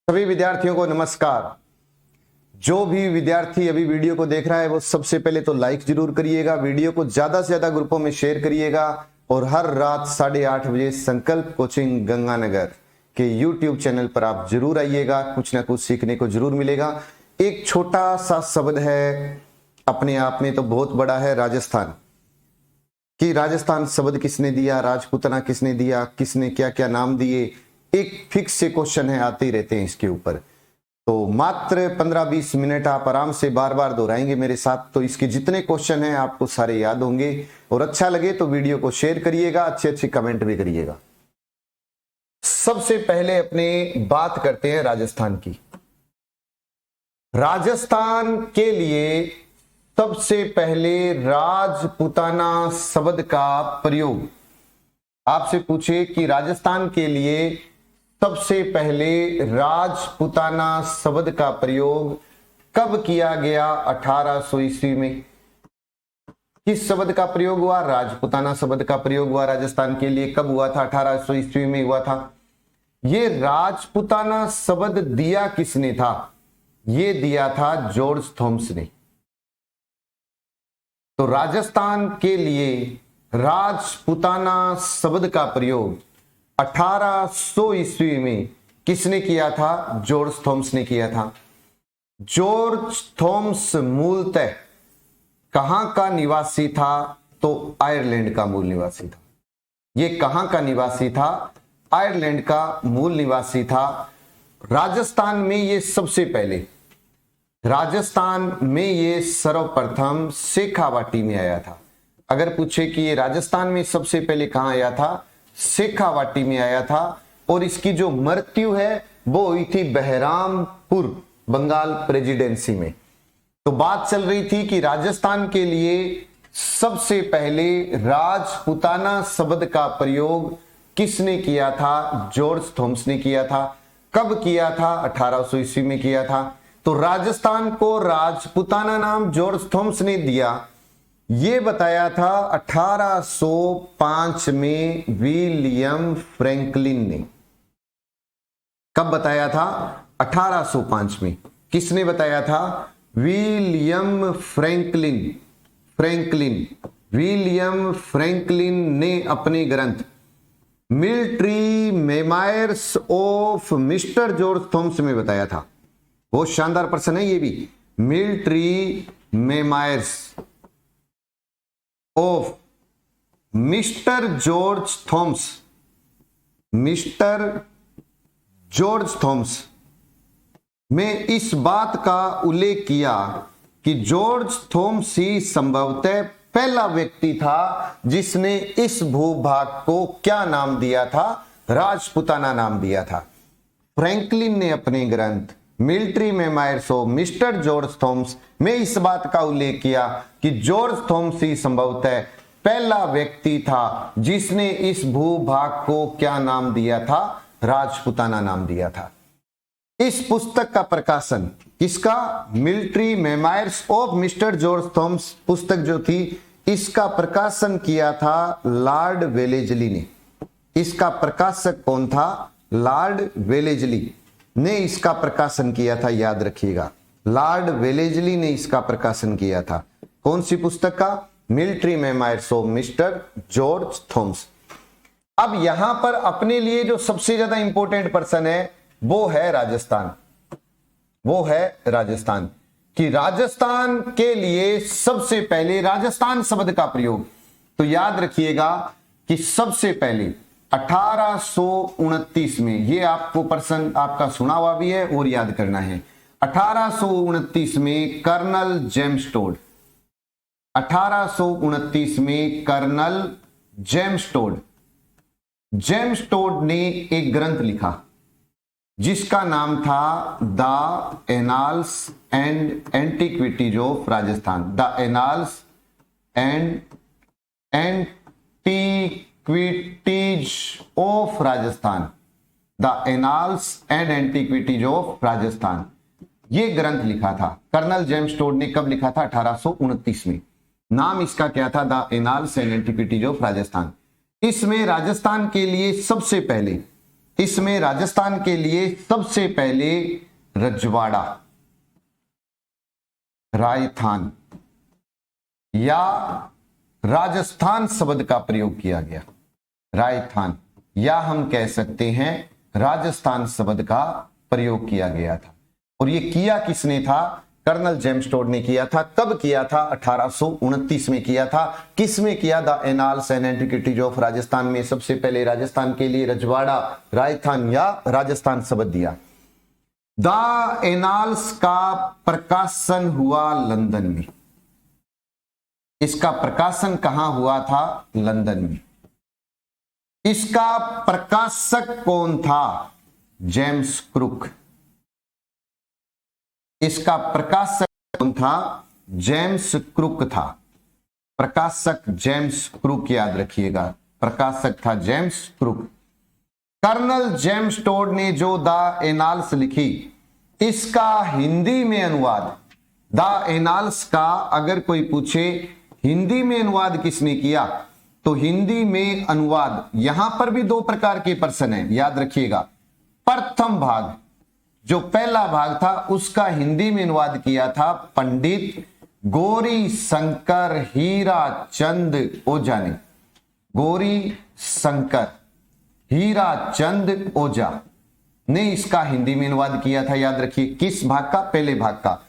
सभी विद्यार्थियों को नमस्कार। जो भी विद्यार्थी अभी वीडियो को देख रहा है वो सबसे पहले तो लाइक जरूर करिएगा, वीडियो को ज्यादा से ज्यादा ग्रुपों में शेयर करिएगा और हर रात 8:30 बजे संकल्प कोचिंग गंगानगर के YouTube चैनल पर आप जरूर आइएगा, कुछ ना कुछ सीखने को जरूर मिलेगा। एक छोटा सा शब्द है, अपने आप में तो बहुत बड़ा है, राजस्थान। कि राजस्थान शब्द किसने दिया, राजपूतना किसने दिया, किसने क्या क्या नाम दिए, एक फिक्स से क्वेश्चन है, आते ही रहते हैं इसके ऊपर। तो मात्र 15-20 मिनट आप आराम से बार बार दोहराएंगे मेरे साथ, तो इसके जितने क्वेश्चन हैं आपको सारे याद होंगे। और अच्छा लगे तो वीडियो को शेयर करिएगा, अच्छे अच्छे कमेंट भी करिएगा। सबसे पहले अपने बात करते हैं राजस्थान की। राजस्थान के लिए सबसे पहले राजपूताना शब्द का प्रयोग, आपसे पूछे कि राजस्थान के लिए सबसे पहले राजपूताना शब्द का प्रयोग कब किया गया? 1800 ईस्वी में। किस शब्द का प्रयोग हुआ? राजपूताना शब्द का प्रयोग हुआ राजस्थान के लिए। कब हुआ था? 1800 ईस्वी में हुआ था। ये राजपूताना शब्द दिया किसने था? ये दिया था जॉर्ज थॉमस ने। तो राजस्थान के लिए राजपूताना शब्द का प्रयोग 1800 ईस्वी में किसने किया था? जॉर्ज थॉमस ने किया था। जॉर्ज थॉमस मूलतः कहां का निवासी था? तो आयरलैंड का मूल निवासी था। ये कहां का निवासी था? आयरलैंड का मूल निवासी था। राजस्थान में ये सबसे पहले, राजस्थान में ये सर्वप्रथम शेखावाटी में आया था। अगर पूछे कि ये राजस्थान में सबसे पहले कहां आया था? शेखावाटी में आया था। और इसकी जो मृत्यु है वो हुई थी बहरामपुर, बंगाल प्रेसिडेंसी में। तो बात चल रही थी कि राजस्थान के लिए सबसे पहले राजपूताना शब्द का प्रयोग किसने किया था? जॉर्ज थॉमस ने किया था। कब किया था? 1800 ईस्वी में किया था। तो राजस्थान को राजपूताना नाम जॉर्ज थॉमस ने दिया, ये बताया था 1805 में विलियम फ्रैंकलिन ने। कब बताया था? 1805 में। किसने बताया था? William Franklin. विलियम फ्रैंकलिन ने अपने ग्रंथ military memoirs of mister George Thomas में बताया था। बहुत शानदार प्रश्न है ये भी। Military memoirs of mister George Thomas, mister George Thomas में इस बात का उल्लेख किया कि जॉर्ज थॉमस ही संभवतः पहला व्यक्ति था जिसने इस भूभाग को क्या नाम दिया था? राजपूताना नाम दिया था। फ्रैंकलिन ने अपने ग्रंथ military memoirs of mister George Thomas में इस बात का उल्लेख किया कि जॉर्ज थॉमस ही संभवतः पहला व्यक्ति था जिसने इस भूभाग को क्या नाम दिया था? राजपूताना नाम दिया था। इस पुस्तक का प्रकाशन किसका? Military memoirs of mister George Thomas पुस्तक जो थी, इसका प्रकाशन किया था लॉर्ड वेलेजली ने। इसका प्रकाशक कौन था? लॉर्ड वेलेजली ने इसका प्रकाशन किया था, याद रखिएगा। लॉर्ड वेलेजली ने इसका प्रकाशन किया था। कौन सी पुस्तक का? Military memoirs of mister George Thomas. अब यहां पर अपने लिए जो सबसे ज्यादा इंपॉर्टेंट पर्सन है वो है राजस्थान। वो है राजस्थान। कि राजस्थान के लिए सबसे पहले राजस्थान शब्द का प्रयोग, तो याद रखिएगा कि सबसे पहले 1829 में, ये आपको प्रश्न आपका सुना हुआ भी है और याद करना है। 1829 में कर्नल जेम्स टोड, 1829 में कर्नल जेम्स टोड ने एक ग्रंथ लिखा जिसका नाम था the annals and antiquities of Rajasthan. The annals and antiquities of Rajasthan. The annals and antiquities of Rajasthan, ये ग्रंथ लिखा था कर्नल जेम्स टोड ने। कब लिखा था? 1829 में। नाम इसका क्या था? The annals and antiquities of Rajasthan. इसमें राजस्थान के लिए सबसे पहले इसमें राजस्थान के लिए सबसे पहले रजवाड़ा, राजस्थान या राजस्थान शब्द का प्रयोग किया गया। राजस्थान या हम कह सकते हैं राजस्थान शब्द का प्रयोग किया गया था। और ये किया किसने था? कर्नल जेम्स टोड ने किया था। कब किया था? 1829 में किया था। किस में किया? The annals and antiquities of Rajasthan में सबसे पहले राजस्थान के लिए रजवाड़ा, राजस्थान या राजस्थान शब्द दिया। द एनाल्स का प्रकाशन हुआ लंदन में। इसका प्रकाशन कहां हुआ था? लंदन में। इसका प्रकाशक कौन था? James Crook. इसका प्रकाशक कौन था? जेम्स क्रुक था। प्रकाशक जेम्स क्रुक, याद रखिएगा, प्रकाशक था James Crook. Colonel James Tod ने जो द एनाल्स लिखी, इसका हिंदी में अनुवाद, द एनाल्स का अगर कोई पूछे हिंदी में अनुवाद किसने किया, तो हिंदी में अनुवाद, यहां पर भी दो प्रकार के प्रश्न हैं, याद रखिएगा। प्रथम भाग, जो पहला भाग था, उसका हिंदी में अनुवाद किया था पंडित गौरी शंकर हीरा चंद ओझा ने। गौरी शंकर हीरा चंद ओझा ने इसका हिंदी में अनुवाद किया था, याद रखिए। किस भाग का? पहले भाग का।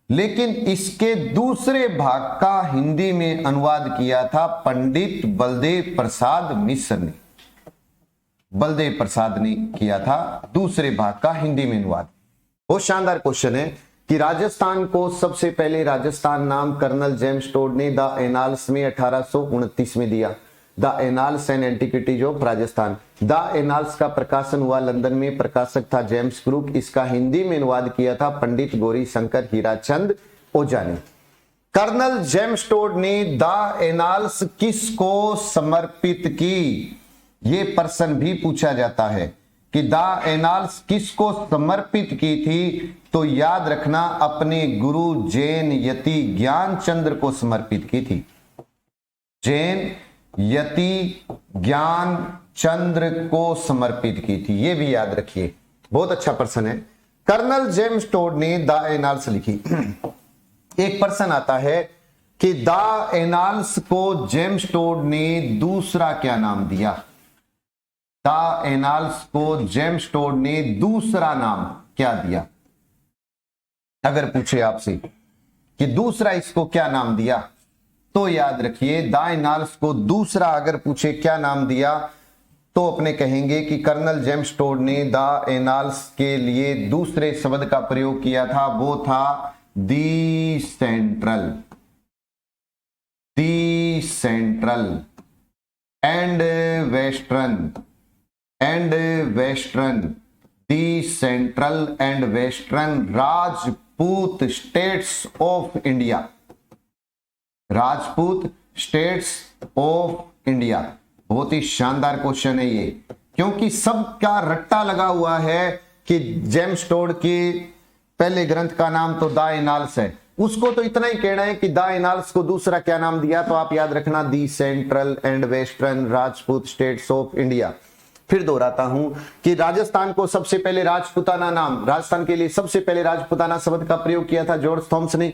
लेकिन इसके दूसरे भाग का हिंदी में अनुवाद किया था पंडित बलदेव प्रसाद मिश्र ने। बलदेव प्रसाद ने किया था दूसरे भाग का हिंदी में अनुवाद। बहुत शानदार क्वेश्चन है कि राजस्थान को सबसे पहले राजस्थान नाम कर्नल जेम्स टोड ने द एनाल्स में 1829 में दिया। The annals and antiquities of Rajasthan. The annals का प्रकाशन हुआ लंदन में। प्रकाशक था जेम्स क्रुक। इसका हिंदी में अनुवाद किया था पंडित गौरी शंकर हीराचंद ओझा ने। कर्नल जेम्स टोड ने द एनाल्स किसको समर्पित की? यह प्रश्न भी पूछा जाता है कि द एनाल्स किसको समर्पित की थी, तो याद रखना अपने गुरु जैन यति ज्ञानचंद्र को समर्पित की थी। जैन यति ज्ञान चंद्र को समर्पित की थी, यह भी याद रखिए, बहुत अच्छा प्रश्न है। कर्नल जेम्स टोड ने द एनाल्स लिखी। एक प्रश्न आता है कि द एनाल्स को जेम्स टोड ने दूसरा क्या नाम दिया? द एनाल्स को जेम्स टोड ने दूसरा नाम क्या दिया? अगर पूछे आपसे कि दूसरा इसको क्या नाम दिया, तो याद रखिए द एनाल्स को दूसरा अगर पूछे क्या नाम दिया, तो अपने कहेंगे कि कर्नल जेम्स टोड ने द एनाल्स के लिए दूसरे शब्द का प्रयोग किया था, वो था the central. The central and western, the central and western Rajput states of India. Rajput states of India. बहुत ही शानदार क्वेश्चन है ये, क्योंकि सबका रट्टा लगा हुआ है कि जेम्स टोड के पहले ग्रंथ का नाम तो द एनाल्स है, उसको तो इतना ही कहना है कि द एनाल्स को दूसरा क्या नाम दिया, तो आप याद रखना the central and western Rajput states of India. फिर दोहराता हूं कि राजस्थान को सबसे पहले राजपुताना नाम, राजस्थान के लिए सबसे पहले राजपुताना शब्द का प्रयोग किया था जॉर्ज थॉम्स ने।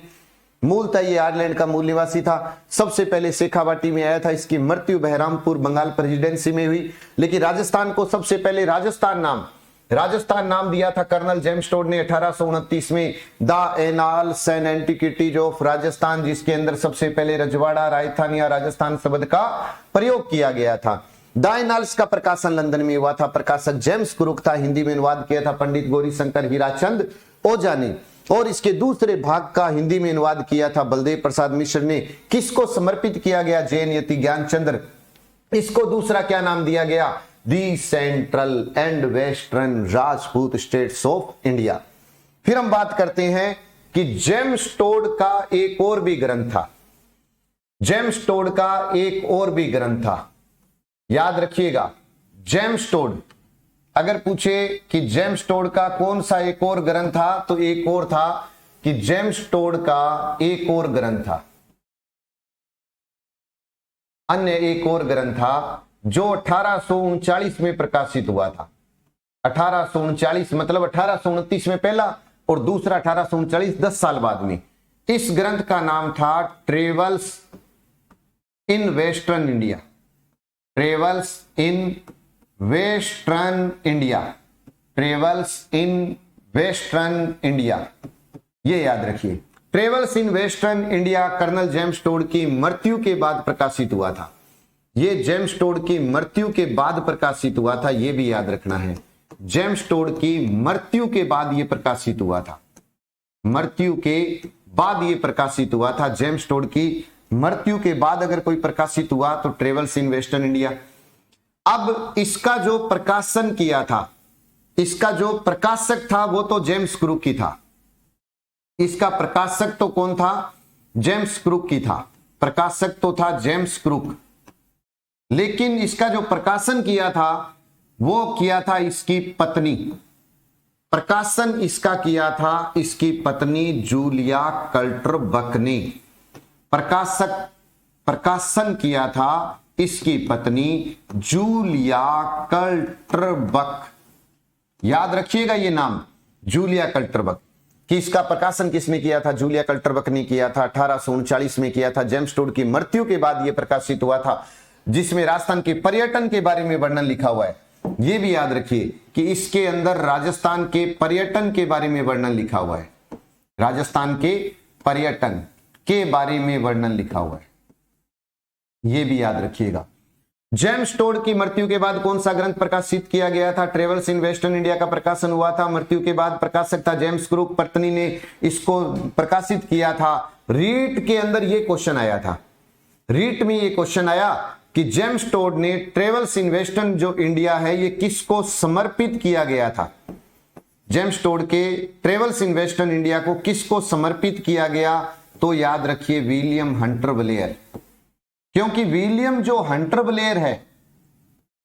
मूलतः ये आयरलैंड का मूल निवासी था। सबसे पहले शेखावाटी में आया था। इसकी मृत्यु बहरामपुर बंगाल प्रेसिडेंसी में हुई। लेकिन राजस्थान को सबसे पहले राजस्थान नाम दिया था कर्नल जेम्स टोड ने 1829 में the annals and antiquities of Rajasthan, जिसके अंदर सबसे पहले रजवाड़ा, राजस्थान या राजस्थान शब्द का प्रयोग किया गया था। द एनाल्स का प्रकाशन लंदन में हुआ था। प्रकाशक जेम्स क्रुक था। हिंदी में अनुवाद किया था पंडित गौरी शंकर हीराचंद ओझा ने। और इसके दूसरे भाग का हिंदी में अनुवाद किया था बलदेव प्रसाद मिश्र ने। किसको समर्पित किया गया? जैन यति ज्ञानचंद्र। इसको दूसरा क्या नाम दिया गया? The central and western Rajput states of India. फिर हम बात करते हैं कि जेम्स टोड का एक और भी ग्रंथ था। जेम्स टोड का एक और भी ग्रंथ था, याद रखिएगा। जेम्स टोड अगर पूछे कि जेम्स टोड का कौन सा एक और ग्रंथ था, तो एक और था कि जेम्स टोड का एक और ग्रंथ था, अन्य एक और ग्रंथ था जो 1839 में प्रकाशित हुआ था। 1839 मतलब 1829 में पहला और दूसरा 1839 10 साल बाद में। इस ग्रंथ का नाम था travels in western India. Travels in western India. Travels in western India, ये याद रखिए। Travels in western India Colonel James Tod की मृत्यु के बाद प्रकाशित हुआ था। ये जेम्स टोड की मृत्यु के बाद प्रकाशित हुआ था, ये भी याद रखना है। जेम्स टोड की मृत्यु के बाद ये प्रकाशित हुआ था। मृत्यु के बाद ये प्रकाशित हुआ था। जेम्स टोड की मृत्यु के बाद अगर कोई प्रकाशित हुआ तो ट्रेवल्स इन वेस्टर्न इंडिया। अब इसका जो प्रकाशन किया था, इसका जो प्रकाशक था वो तो जेम्स क्रूक की था। इसका प्रकाशक तो कौन था? जेम्स क्रूक की था। प्रकाशक तो था जेम्स क्रूक, लेकिन इसका जो प्रकाशन किया था वो किया था इसकी पत्नी। प्रकाशन इसका किया था इसकी पत्नी जूलिया कल्टरबक ने। प्रकाशन किया था इसकी पत्नी जूलिया कल्टरबक। याद रखिएगा ये नाम, जूलिया कल्टरबक। कि इसका प्रकाशन किसने किया था? जूलिया कल्टरबक ने किया था। 1839 में किया था। जेम्स टोड की मृत्यु के बाद यह प्रकाशित हुआ था, जिसमें राजस्थान के पर्यटन के बारे में वर्णन लिखा हुआ है। यह भी याद रखिए कि इसके अंदर राजस्थान के पर्यटन के बारे में वर्णन लिखा हुआ है। राजस्थान के पर्यटन के बारे में वर्णन लिखा हुआ है, यह भी याद रखिएगा। जेम्स टोड की मृत्यु के बाद कौन सा ग्रंथ प्रकाशित किया गया था? ट्रेवल्स इन वेस्टर्न इंडिया का प्रकाशन हुआ था। मृत्यु के बाद प्रकाशक था जेम्स क्रूक, पत्नी ने इसको प्रकाशित किया था। रीट के अंदर यह क्वेश्चन आया था। रीट में यह क्वेश्चन आया कि जेम्स टोड ने ट्रेवल्स इन वेस्टर्न जो इंडिया है ये किसको समर्पित किया गया था? जेम्स टोड के ट्रेवल्स इन वेस्टर्न इंडिया को किसको समर्पित किया गया? तो याद रखिए विलियम हंटर ब्लेयर। क्योंकि विलियम जो हंटर ब्लेयर है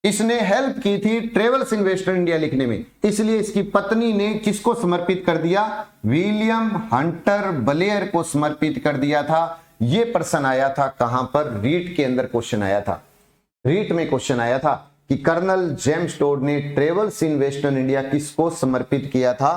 इसने हेल्प की थी ट्रेवल्स इन वेस्टर्न इंडिया लिखने में, इसलिए इसकी पत्नी ने किसको समर्पित कर दिया? विलियम हंटर ब्लेयर को समर्पित कर दिया था। यह प्रश्न आया था कहां पर? रीट के अंदर क्वेश्चन आया था। रीट में क्वेश्चन आया था कि कर्नल जेम्स टोड ने ट्रेवल्स इन वेस्टर्न इंडिया किसको समर्पित किया था?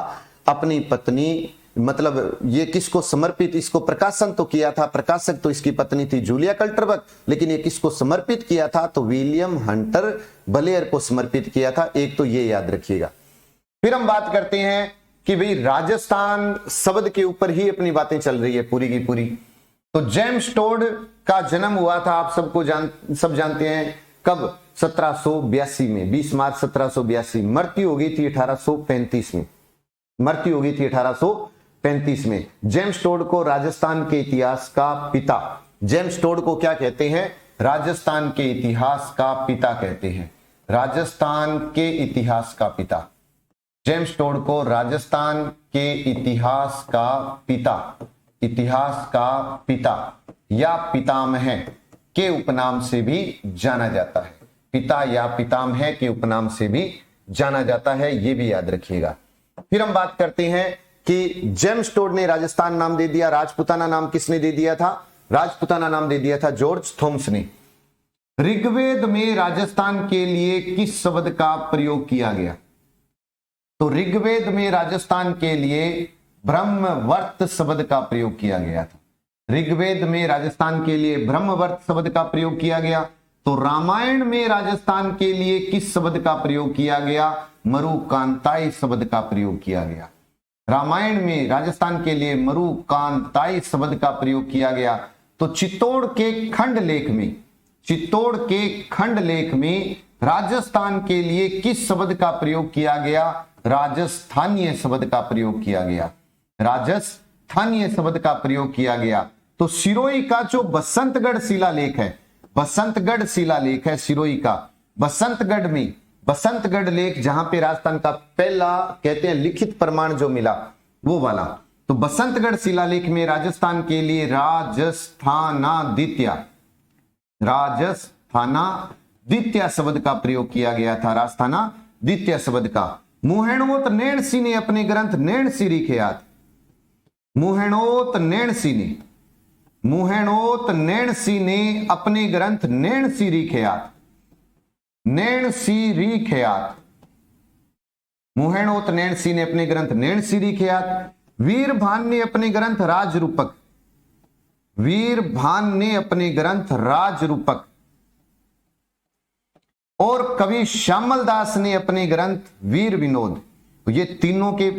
अपनी पत्नी, मतलब ये किसको समर्पित, इसको प्रकाशन तो किया था, प्रकाशक तो इसकी पत्नी थी जूलिया कल्टरबक, लेकिन ये किसको समर्पित किया था? तो विलियम हंटर ब्लेयर को समर्पित किया था। एक तो ये याद रखिएगा। फिर हम बात करते हैं कि भाई राजस्थान शब्द के ऊपर ही अपनी बातें चल रही है पूरी की पूरी। तो जेम्स टोड का जन्म हुआ था, आप सबको सब जानते हैं कब? 1782 में, 20 मार्च 1782। मृत्यु हो गई थी 1835 में। मृत्यु हो गई थी 1835 में। जेम्स टोड को राजस्थान के इतिहास का पिता, जेम्स टोड को क्या कहते हैं? राजस्थान के इतिहास का पिता कहते हैं। राजस्थान के इतिहास का पिता, जेम्स टोड को राजस्थान के इतिहास का पिता, इतिहास का पिता या पितामह के उपनाम से भी जाना जाता है। पिता या पितामह के उपनाम से भी जाना जाता है, यह भी याद रखिएगा। फिर हम बात करते हैं कि जेम्स टोड ने राजस्थान नाम दे दिया। राजपुताना नाम किसने दे दिया था? राजपुताना नाम दे दिया था जॉर्ज थॉम्स ने। ऋग्वेद में राजस्थान के लिए किस शब्द का प्रयोग किया गया? तो ऋग्वेद में राजस्थान के लिए ब्रह्मवर्त शब्द का प्रयोग किया गया था। ऋग्वेद में राजस्थान के लिए ब्रह्मवर्त शब्द का प्रयोग किया गया। तो रामायण में राजस्थान के लिए किस शब्द का प्रयोग किया गया? मरुकांताई शब्द का प्रयोग किया गया। रामायण में राजस्थान के लिए मरुकांताई शब्द का प्रयोग किया गया। तो चित्तौड़ के खंड लेख में, चित्तौड़ के खंड लेख में राजस्थान के लिए किस शब्द का प्रयोग किया गया? राजस्थानीय शब्द का प्रयोग किया गया। राजस्थानीय शब्द का प्रयोग किया गया। तो सिरोही का जो बसंतगढ़ शिलालेख है, बसंतगढ़ शिलालेख है सिरोही का, बसंतगढ़ में, बसंतगढ़ लेख जहां पे राजस्थान का पहला कहते हैं लिखित प्रमाण जो मिला वो वाला। तो बसंतगढ़ शिलालेख में राजस्थान के लिए राजस्थानादित्य, राजस्थानादित्य शब्द का प्रयोग किया गया था। राजस्थानादित्य शब्द का। मुहेणोत नैणसी ने अपने ग्रंथ नैणसी रीख्यात, मुहेणोत नैणसी ने, मुहेणोत नैणसी ने अपने ग्रंथ नैणसी रीख्यात, नैणसी रीख्यात मुहैणोत नैणसी ने अपने ग्रंथ नैणसीरी ख्यात, वीरभान ने अपने ग्रंथ राजरूपक, वीरभान ने अपने ग्रंथ राजरूपक, और कवि श्यामल दास ने अपने ग्रंथ वीर विनोद। तो ये तीनों के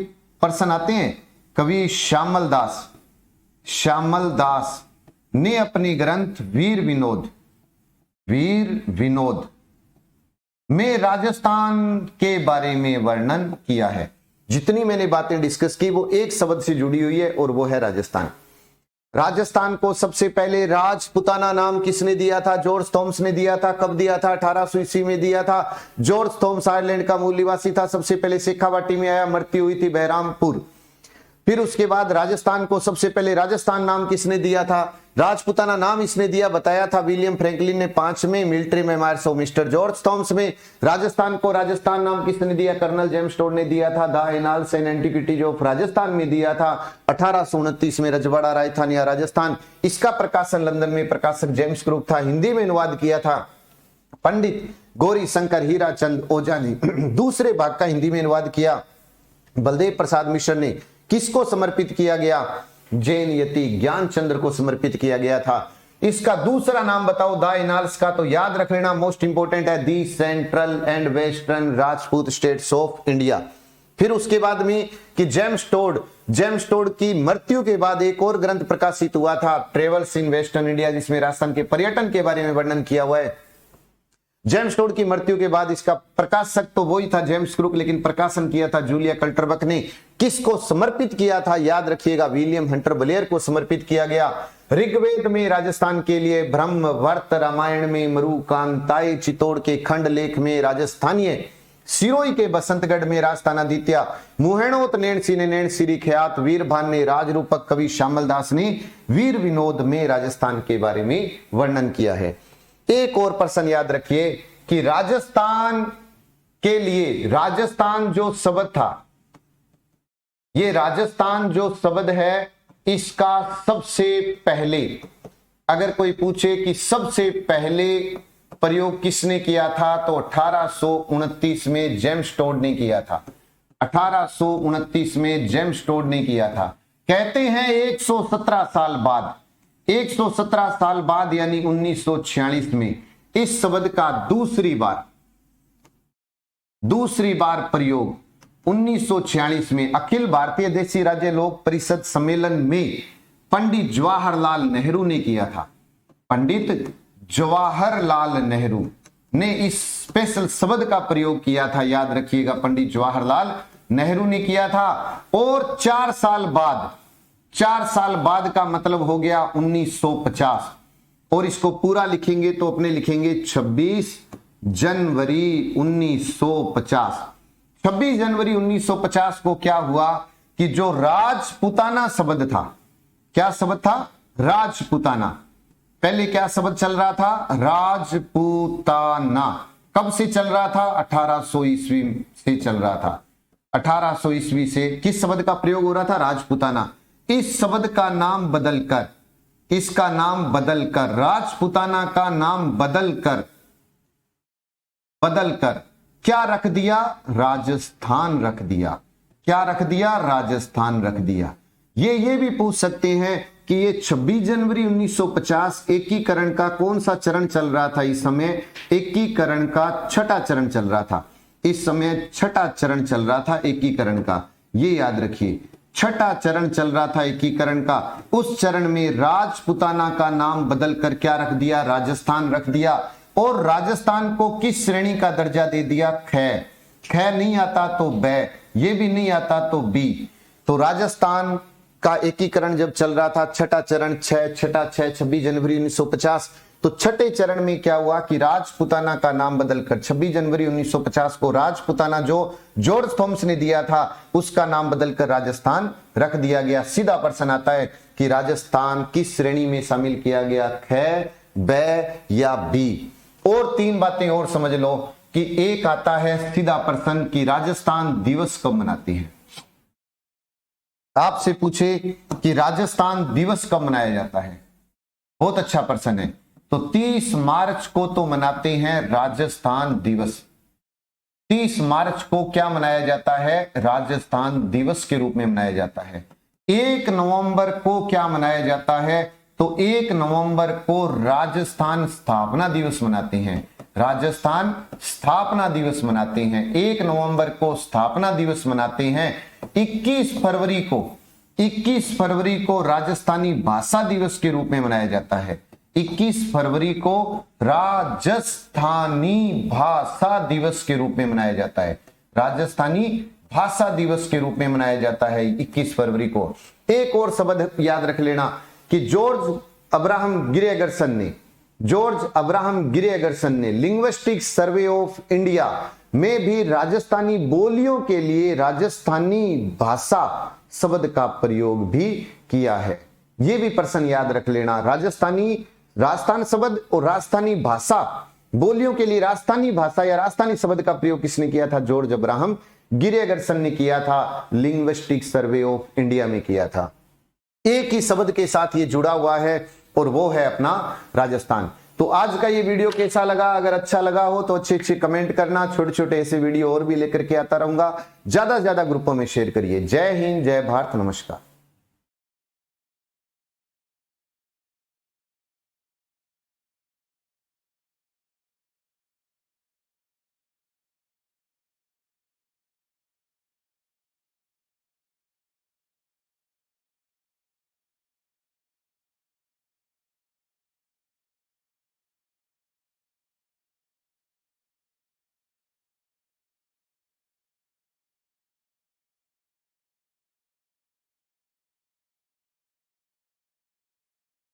पर्सन आते हैं। कवि श्यामल दास, श्यामल दास ने अपने ग्रंथ वीर विनोद, वीर विनोद में राजस्थान के बारे में वर्णन किया है। जितनी मैंने बातें डिस्कस की वो एक शब्द से जुड़ी हुई है और वो है राजस्थान। राजस्थान को सबसे पहले राजपुताना नाम किसने दिया था? जॉर्ज थॉमस ने दिया था। कब दिया था? 1800 ईस्वी में दिया था। जॉर्ज थॉमस आयरलैंड का मूल निवासी था। सबसे पहले शेखावाटी में आया, मृत्यु हुई थी बहरामपुर। फिर उसके बाद राजस्थान को सबसे पहले राजस्थान नाम किसने दिया था? राजपुताना नाम इसने दिया, बताया था विलियम फ्रैंकलिन ने 5 में, military memoirs of mister George Thomas में। राजस्थान को राजस्थान नाम किसने दिया? कर्नल जेम्स टोड ने दिया था। The annals and antiquities of Rajasthan में दिया था। 1829 में रजवाड़ा राजस्थान या राजस्थान, इसका प्रकाशन लंदन में प्रकाशक जेम्स क्रूक था। हिंदी में अनुवाद किया था पंडित गौरी शंकर हीराचंद ओझा ने। दूसरे भाग का हिंदी में अनुवाद किया बलदेव प्रसाद मिश्र ने। किसको समर्पित किया गया? जैन यति ज्ञान चंद्र को समर्पित किया गया था। इसका दूसरा नाम बताओ द एनाल्स का, तो याद रख लेना, मोस्ट इंपोर्टेंट है, the central and western Rajput states of India. फिर उसके बाद में कि जेम्स टोड की मृत्यु के बाद एक और ग्रंथ प्रकाशित हुआ था, ट्रेवल्स इन वेस्टर्न इंडिया, जिसमें राजस्थान के पर्यटन के बारे में वर्णन किया हुआ है। जेम्स टोड की मृत्यु के बाद इसका प्रकाशक तो वही था जेम्स क्रूक, लेकिन प्रकाशन किया था जूलिया कल्टरबक ने। किसको समर्पित किया था? याद रखिएगा, विलियम हंटर ब्लेयर को समर्पित किया गया। ऋग्वेद में राजस्थान के लिए ब्रह्म वर्त, रामायण में मरुकांताई, चित्तौड़ के खंड लेख में राजस्थानीय, सिरोही के बसंतगढ़ में राजस्थानादित्य, मुहैणोत नैणसी ने नैणसीरी ख्यात, वीरभान ने राजरूपक, कवि श्यामल दास ने वीर विनोद में राजस्थान के बारे में वर्णन किया है। एक और प्रश्न याद रखिए कि राजस्थान के लिए राजस्थान जो शब्द था, ये राजस्थान जो शब्द है, इसका सबसे पहले अगर कोई पूछे कि सबसे पहले प्रयोग किसने किया था, तो 1829 में जेम्स टोड ने किया था। 1829 में जेम्स टोड ने किया था। कहते हैं 117 साल बाद, 117 साल बाद यानी 1946 में इस शब्द का दूसरी बार प्रयोग 1946 में अखिल भारतीय देशी राज्य लोक परिषद सम्मेलन में पंडित जवाहरलाल नेहरू ने किया था। पंडित जवाहरलाल नेहरू ने इस स्पेशल शब्द का प्रयोग किया था। याद रखिएगा, पंडित जवाहरलाल नेहरू ने किया था। और 4 साल बाद का मतलब हो गया 1950। और इसको पूरा लिखेंगे तो अपने लिखेंगे 26 जनवरी 1950। 26 जनवरी 1950 को क्या हुआ कि जो राजपुताना शब्द था, क्या शब्द था? राजपुताना। पहले क्या शब्द चल रहा था? राजपुताना। कब से चल रहा था? 1800 ईस्वी से चल रहा था। 1800 ईस्वी से किस शब्द का प्रयोग हो रहा था? राजपुताना। इस शब्द का नाम बदलकर, इसका नाम बदलकर, राजपुताना का नाम बदलकर क्या रख दिया? राजस्थान रख दिया। क्या रख दिया? राजस्थान रख दिया। ये भी पूछ सकते हैं कि ये 26 जनवरी 1950 एकीकरण का कौन सा चरण चल रहा था? इस समय एकीकरण का 6ठा चरण चल रहा था। इस समय 6ठा चरण चल रहा था एकीकरण का। ये याद रखिए, 6ठा चरण चल रहा था एकीकरण का। उस चरण में राजपुताना का नाम बदलकर क्या रख दिया? राजस्थान रख दिया। और राजस्थान को किस श्रेणी का दर्जा दे दिया? ख। ख नहीं आता तो ब, ये भी नहीं आता तो बी। तो राजस्थान का एकीकरण जब चल रहा था, 6ठा चरण, 26 जनवरी 1950, तो 6ठे चरण में क्या हुआ कि राजपुताना का नाम बदलकर 26 जनवरी 1950 को राजपुताना जो जॉर्ज थॉमस ने दिया था, उसका नाम बदलकर राजस्थान रख दिया गया। सीधा प्रश्न आता है कि राजस्थान किस श्रेणी में शामिल किया गया? ख, ब या बी। और 3 बातें और समझ लो कि एक आता है सीधा प्रश्न कि राजस्थान दिवस कब मनाते हैं। आपसे पूछे कि राजस्थान दिवस कब मनाया जाता है, बहुत अच्छा प्रश्न है। तो 30 मार्च को तो मनाते हैं राजस्थान दिवस। 30 मार्च को क्या मनाया जाता है? राजस्थान दिवस के रूप में मनाया जाता है। 1 नवंबर को क्या मनाया जाता है? तो 1 नवंबर को राजस्थान स्थापना दिवस मनाते हैं। राजस्थान स्थापना दिवस मनाते हैं। 1 नवंबर को स्थापना दिवस मनाते हैं। 21 फरवरी को राजस्थानी भाषा दिवस के रूप में मनाया जाता है। 21 फरवरी को राजस्थानी भाषा दिवस के रूप में मनाया जाता है। राजस्थानी भाषा दिवस के रूप में मनाया जाता है 21 फरवरी को। एक और शब्द याद रख लेना कि जॉर्ज अब्राहम गिरेगरसन ने लिंग्विस्टिक सर्वे ऑफ इंडिया में भी राजस्थानी बोलियों के लिए राजस्थानी भाषा शब्द का प्रयोग भी किया है। यह भी प्रश्न याद रख लेना। राजस्थान शब्द और राजस्थानी भाषा बोलियों के लिए राजस्थानी भाषा या राजस्थानी शब्द का प्रयोग किसने किया था? जॉर्ज अब्राहम गिरेगरसन ने किया था। लिंग्विस्टिक सर्वे ऑफ इंडिया में किया था। एक ही शब्द के साथ ये जुड़ा हुआ है और वो है अपना राजस्थान। तो आज का ये वीडियो कैसा लगा? अगर अच्छा लगा हो तो अच्छे कमेंट करना। छोटे छोटे ऐसे वीडियो और भी लेकर के आता रहूंगा। ज्यादा से ज्यादा ग्रुपों में शेयर करिए। जय हिंद, जय भारत, नमस्कार।